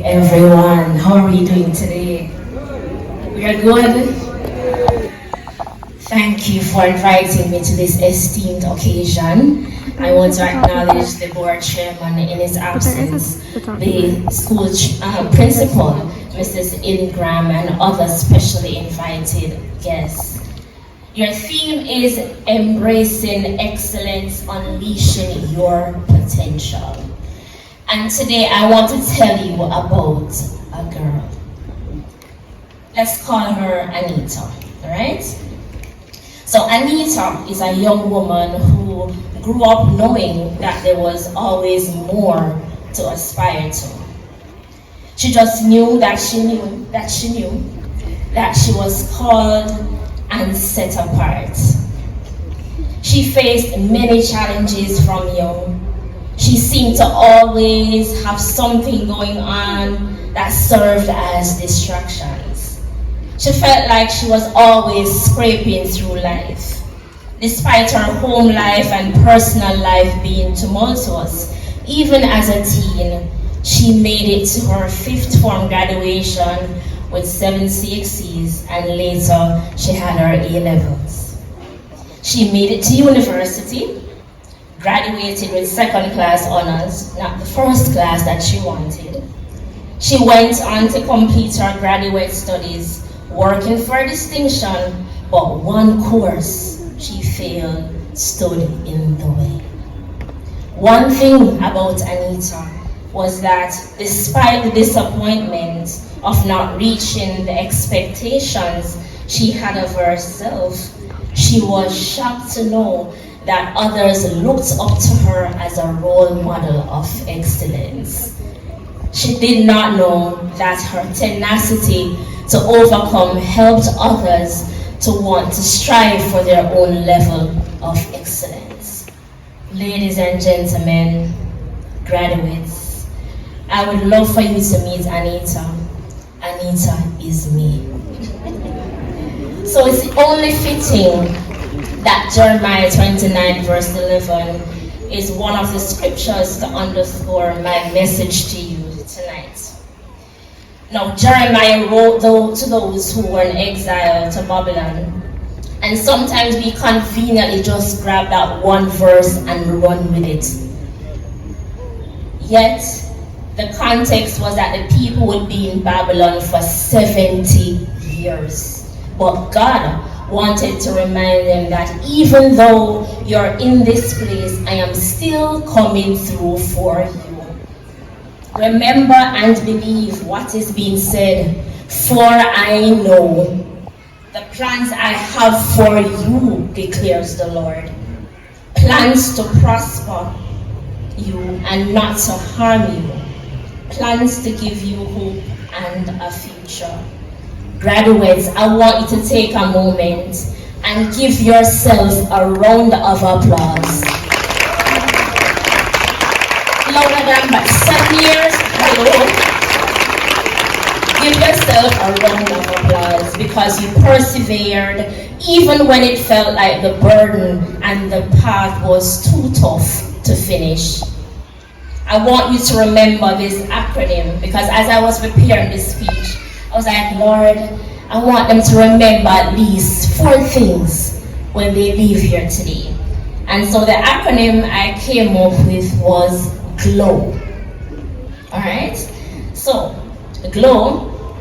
everyone. How are we doing today? We are good. Thank you for inviting me to this esteemed occasion. I want to acknowledge the board chairman in his absence, the school principal, Mrs. Ingram, and other specially invited guests. Your theme is embracing excellence, unleashing your potential. And today I want to tell you about a girl. Let's call her Anita, all right? So Anita is a young woman who grew up knowing that there was always more to aspire to. She just knew that she was called and set apart. She faced many challenges from young. She seemed to always have something going on that served as distractions. She felt like she was always scraping through life. Despite her home life and personal life being tumultuous, even as a teen, she made it to her 5th form graduation with 7 CXCs, and later she had her A-levels. She made it to university, graduated with 2nd class honors, not the 1st class that she wanted. She went on to complete her graduate studies, working for distinction, but one course she failed stood in the way. One thing about Anita was that despite the disappointment of not reaching the expectations she had of herself, she was shocked to know that others looked up to her as a role model of excellence. She did not know that her tenacity to overcome helped others to want to strive for their own level of excellence. Ladies and gentlemen, graduates, I would love for you to meet Anita. Anita is me. So it's only fitting that Jeremiah 29 verse 11 is one of the scriptures to underscore my message to you tonight. Now, Jeremiah wrote to those who were in exile to Babylon, and sometimes we conveniently just grab that one verse and run with it. Yet, the context was that the people would be in Babylon for 70 years. But God wanted to remind them that even though you're in this place, I am still coming through for you. Remember and believe what is being said, for I know the plans I have for you, declares the Lord. Plans to prosper you and not to harm you. Plans to give you hope and a future. Graduates, I want you to take a moment and give yourself a round of applause. Louder than but 7 years, hello. Give yourself a round of applause because you persevered even when it felt like the burden and the path was too tough to finish. I want you to remember this acronym because as I was preparing this speech, I was like, Lord, I want them to remember at least 4 things when they leave here today. And so the acronym I came up with was GLOW. Alright? So, GLOW,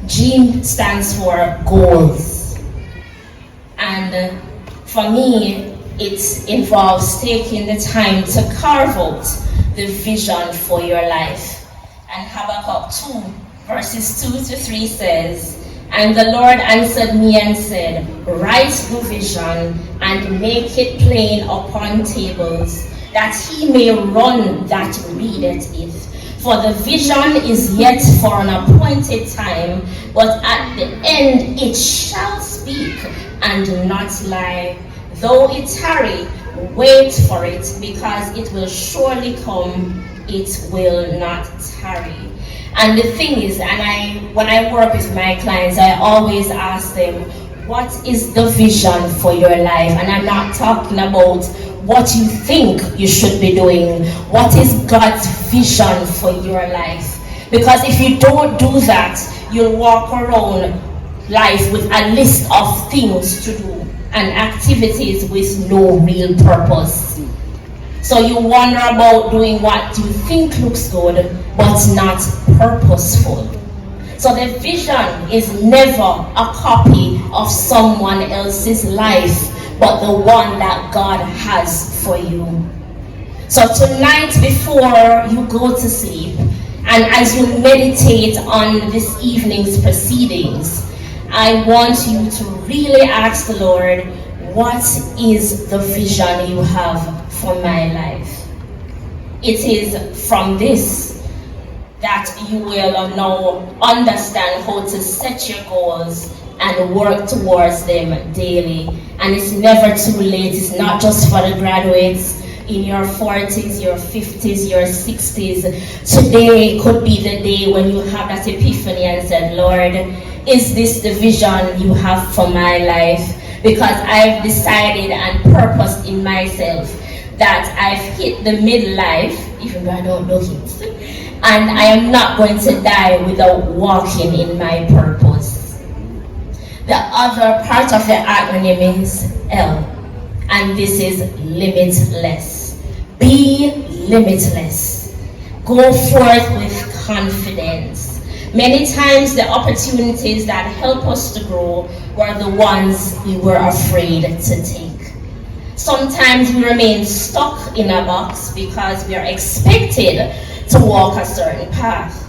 G stands for goals. And for me, it involves taking the time to carve out the vision for your life. And Habakkuk 2 verses 2 to 3 says, and the Lord answered me and said, write the vision and make it plain upon tables, that he may run that readeth it. For the vision is yet for an appointed time, but at the end it shall speak and not lie. Though it tarry, wait for it, because it will surely come, it will not tarry. And the thing is, when I work with my clients, I always ask them, what is the vision for your life? And I'm not talking about what you think you should be doing. What is God's vision for your life? Because if you don't do that, you'll walk around life with a list of things to do and activities with no real purpose. So you wonder about doing what you think looks good, but not purposeful. So the vision is never a copy of someone else's life, but the one that God has for you. So tonight, before you go to sleep, and as you meditate on this evening's proceedings, I want you to really ask the Lord, what is the vision you have for my life? It is from this that you will now understand how to set your goals and work towards them daily. And it's never too late. It's not just for the graduates in your 40s, your 50s, your 60s. Today could be the day when you have that epiphany and said, Lord, is this the vision you have for my life? Because I've decided and purposed in myself that I've hit the midlife, even though I don't know it, and I am not going to die without walking in my purpose. The other part of the acronym is L, and this is limitless. Be limitless. Go forth with confidence. Many times the opportunities that help us to grow were the ones we were afraid to take. Sometimes we remain stuck in a box because we are expected to walk a certain path.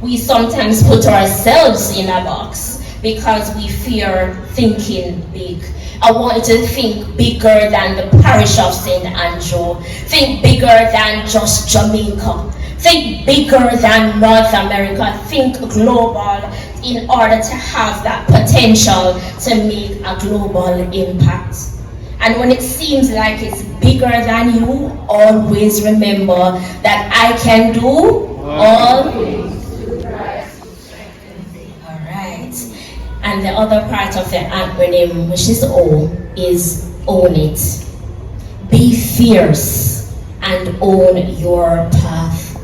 We sometimes put ourselves in a box because we fear thinking big. I want you to think bigger than the parish of St. Andrew. Think bigger than just Jamaica. Think bigger than North America. Think global in order to have that potential to make a global impact. And when it seems like it's bigger than you, always remember that I can do all things through Christ. All right. And the other part of the acronym, which is O, is own it. Be fierce and own your path.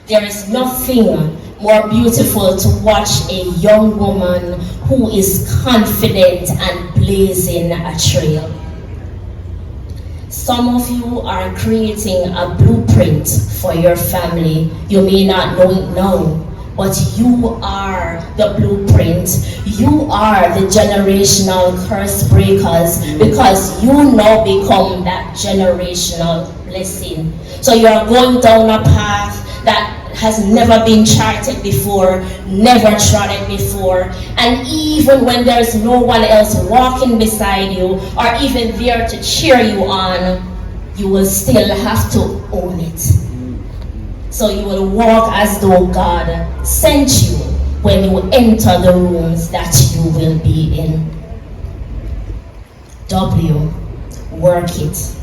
There is nothing more beautiful to watch a young woman who is confident and blazing a trail. Some of you are creating a blueprint for your family. You may not know it now, but you are the blueprint. You are the generational curse breakers because you now become that generational blessing. So you are going down a path that has never been charted before, never trodden before, and even when there's no one else walking beside you or even there to cheer you on, you will still have to own it. So you will walk as though God sent you when you enter the rooms that you will be in. W, work it.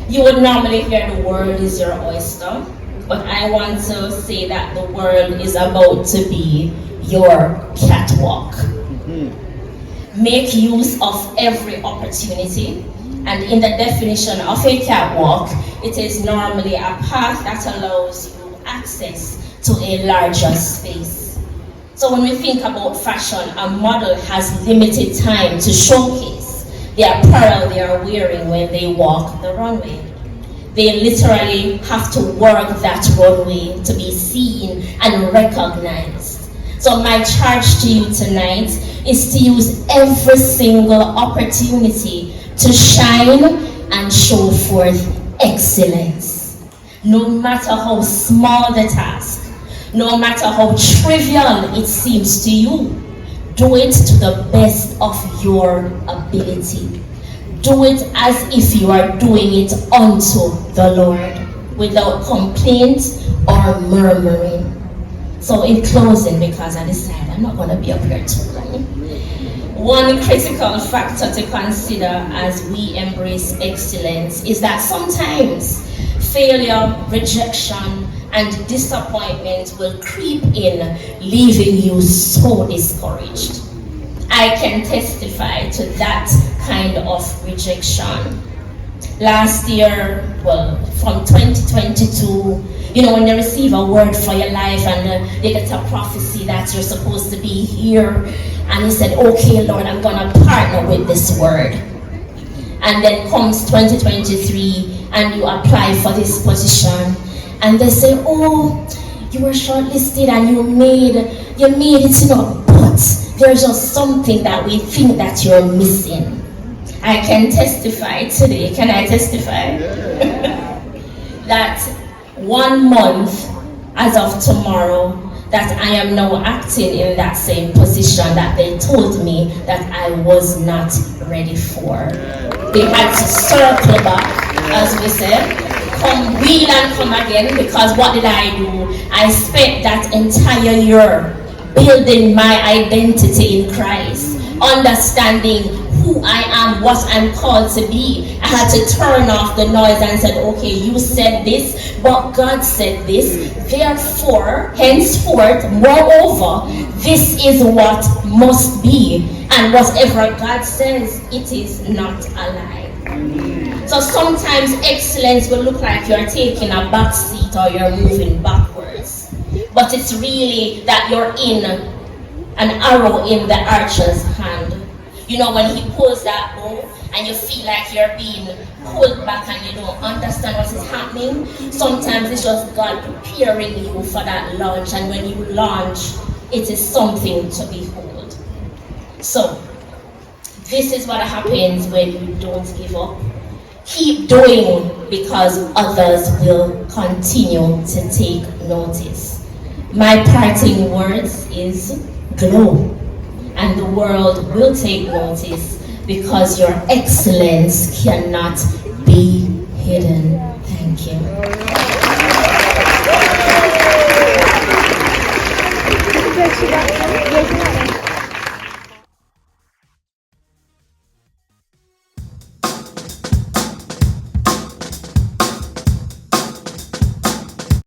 You would normally hear the world is your oyster, but I want to say that the world is about to be your catwalk. Make use of every opportunity. And in the definition of a catwalk, it is normally a path that allows you access to a larger space. So when we think about fashion, a model has limited time to showcase the apparel they are wearing when they walk the runway. They literally have to work that runway to be seen and recognized. So my charge to you tonight is to use every single opportunity to shine and show forth excellence. No matter how small the task, no matter how trivial it seems to you, do it to the best of your ability. Do it as if you are doing it unto the Lord, without complaint or murmuring. So in closing, because I decided I'm not going to be up here too long, one critical factor to consider as we embrace excellence is that sometimes failure, rejection, and disappointment will creep in, leaving you so discouraged. I can testify to that kind of rejection. Last year, well, from 2022 you know, when you receive a word for your life and you get a prophecy that you're supposed to be here, and you said, okay, Lord, I'm going to partner with this word. And then comes 2023 and you apply for this position, and they say, oh, you were shortlisted and you made it, you know, but there's just something that we think that you're missing. I can testify today, can I testify? That 1 month as of tomorrow, that I am now acting in that same position that they told me that I was not ready for. They had to circle back, as we said, come wheel and come again, because what did I do? I spent that entire year building my identity in Christ, understanding who I am, what I'm called to be. I had to turn off the noise and said, okay, you said this, but God said this, therefore, henceforth, moreover, this is what must be, and whatever God says, it is not a lie. So sometimes excellence will look like you're taking a back seat or you're moving backwards, but it's really that you're in an arrow in the archer's hand. You know, when he pulls that bow and you feel like you're being pulled back and you don't understand what is happening, sometimes it's just God preparing you for that launch, and when you launch, it is something to behold. So, this is what happens when you don't give up. Keep doing, because others will continue to take notice. My parting words is glow, and the world will take notice, because your excellence cannot be hidden. Thank you.